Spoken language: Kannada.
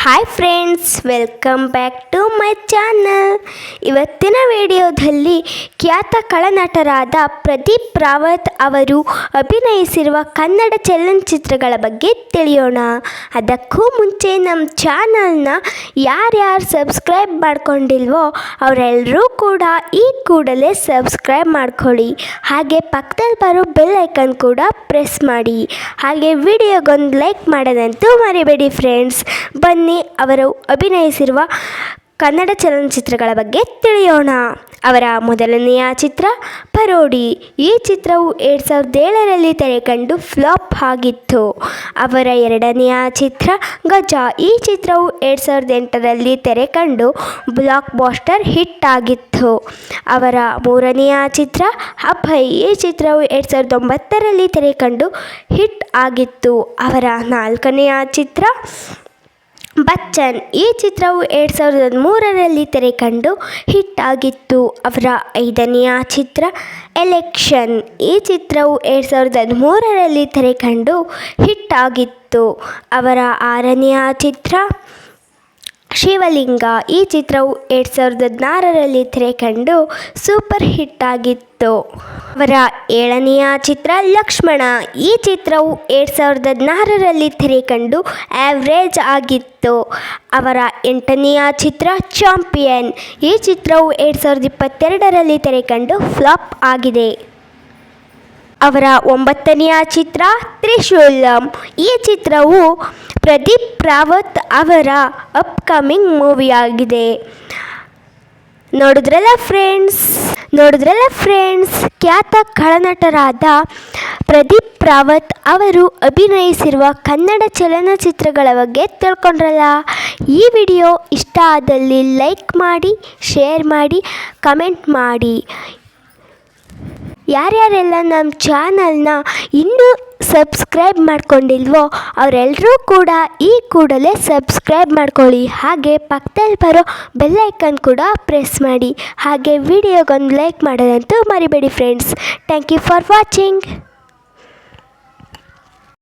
Hi friends, welcome back to my channel. ಇವತ್ತಿನ ವಿಡಿಯೋದಲ್ಲಿ ಖ್ಯಾತ ಖಳನಟರಾದ ಪ್ರದೀಪ್ ರಾವತ್ ಅವರು ಅಭಿನಯಿಸಿರುವ ಕನ್ನಡ ಚಲನಚಿತ್ರಗಳ ಬಗ್ಗೆ ತಿಳಿಯೋಣ. ಅದಕ್ಕೂ ಮುಂಚೆ ನಮ್ಮ ಚಾನಲ್ನ ಯಾರ್ಯಾರು ಸಬ್ಸ್ಕ್ರೈಬ್ ಮಾಡ್ಕೊಂಡಿಲ್ವೋ ಅವರೆಲ್ಲರೂ ಕೂಡ ಈ ಕೂಡಲೇ ಸಬ್ಸ್ಕ್ರೈಬ್ ಮಾಡ್ಕೊಳ್ಳಿ. ಹಾಗೆ ಪಕ್ಕದಲ್ಲಿ ಬರೋ ಬೆಲ್ ಐಕನ್ ಕೂಡ ಪ್ರೆಸ್ ಮಾಡಿ. ಹಾಗೆ ವಿಡಿಯೋಗೊಂದು ಲೈಕ್ ಮಾಡೋದಂತೂ ಮರಿಬೇಡಿ ಫ್ರೆಂಡ್ಸ್. ಬನ್ನಿ ಅವರು ಅಭಿನಯಿಸಿರುವ ಕನ್ನಡ ಚಲನಚಿತ್ರಗಳ ಬಗ್ಗೆ ತಿಳಿಯೋಣ. ಅವರ ಮೊದಲನೆಯ ಚಿತ್ರ ಪರೋಡಿ. ಈ ಚಿತ್ರವು 2007ರಲ್ಲಿ ತೆರೆಕಂಡು ಫ್ಲಾಪ್ ಆಗಿತ್ತು. ಅವರ ಎರಡನೆಯ ಚಿತ್ರ ಗಜ. ಈ ಚಿತ್ರವು 2008ರಲ್ಲಿ ತೆರೆಕಂಡು ಬ್ಲಾಕ್ ಬಾಸ್ಟರ್ ಹಿಟ್ ಆಗಿತ್ತು. ಅವರ ಮೂರನೆಯ ಚಿತ್ರ ಅಭಯ್. ಈ ಚಿತ್ರವು 2009ರಲ್ಲಿ ತೆರೆಕಂಡು ಹಿಟ್ ಆಗಿತ್ತು. ಅವರ ನಾಲ್ಕನೆಯ ಚಿತ್ರ ಬಚ್ಚನ್. ಈ ಚಿತ್ರವು 2003ರಲ್ಲಿ ತೆರೆಕಂಡು ಹಿಟ್ ಆಗಿತ್ತು. ಅವರ ಐದನೆಯ ಚಿತ್ರ ಎಲೆಕ್ಷನ್. ಈ ಚಿತ್ರವು 2013ರಲ್ಲಿ ತೆರೆಕಂಡು ಹಿಟ್ ಆಗಿತ್ತು. ಅವರ ಆರನೆಯ ಚಿತ್ರ ಶಿವಲಿಂಗ. ಈ ಚಿತ್ರವು 2016ರಲ್ಲಿ ತೆರೆಕಂಡು ಸೂಪರ್ ಹಿಟ್ ಆಗಿತ್ತು. ಅವರ ಏಳನೆಯ ಚಿತ್ರ ಲಕ್ಷ್ಮಣ. ಈ ಚಿತ್ರವು 2016ರಲ್ಲಿ ತೆರೆಕಂಡು ಆವ್ರೇಜ್ ಆಗಿತ್ತು. ಅವರ ಎಂಟನೆಯ ಚಿತ್ರ ಚಾಂಪಿಯನ್. ಈ ಚಿತ್ರವು 2022ರಲ್ಲಿ ತೆರೆಕಂಡು ಫ್ಲಾಪ್ ಆಗಿದೆ. ಅವರ ಒಂಬತ್ತನೆಯ ಚಿತ್ರ ತ್ರಿಶೂಲಂ. ಈ ಚಿತ್ರವು ಪ್ರದೀಪ್ ರಾವತ್ ಅವರ ಅಪ್ಕಮಿಂಗ್ ಮೂವಿಯಾಗಿದೆ. ನೋಡಿದ್ರಲ್ಲ ಫ್ರೆಂಡ್ಸ್, ಖ್ಯಾತ ಖಳನಟರಾದ ಪ್ರದೀಪ್ ರಾವತ್ ಅವರು ಅಭಿನಯಿಸಿರುವ ಕನ್ನಡ ಚಲನಚಿತ್ರಗಳ ಬಗ್ಗೆ ತಿಳ್ಕೊಂಡ್ರಲ್ಲ. ಈ ವಿಡಿಯೋ ಇಷ್ಟ ಆದಲ್ಲಿ ಲೈಕ್ ಮಾಡಿ, ಶೇರ್ ಮಾಡಿ, ಕಮೆಂಟ್ ಮಾಡಿ. ಯಾರ್ಯಾರೆಲ್ಲ ನಮ್ಮ ಚಾನಲ್ನ ಇನ್ನೂ ಸಬ್ಸ್ಕ್ರೈಬ್ ಮಾಡ್ಕೊಂಡಿಲ್ವೋ ಅವರೆಲ್ಲರೂ ಕೂಡ ಈ ಕೂಡಲೇ ಸಬ್ಸ್ಕ್ರೈಬ್ ಮಾಡ್ಕೊಳ್ಳಿ. ಹಾಗೆ ಪಕ್ಕದಲ್ಲಿ ಬರೋ ಬೆಲ್ಲೈಕನ್ ಕೂಡ ಪ್ರೆಸ್ ಮಾಡಿ. ಹಾಗೆ ವಿಡಿಯೋಗೊಂದು ಲೈಕ್ ಮಾಡೋದಂತೂ ಮರಿಬೇಡಿ friends. Thank you for watching.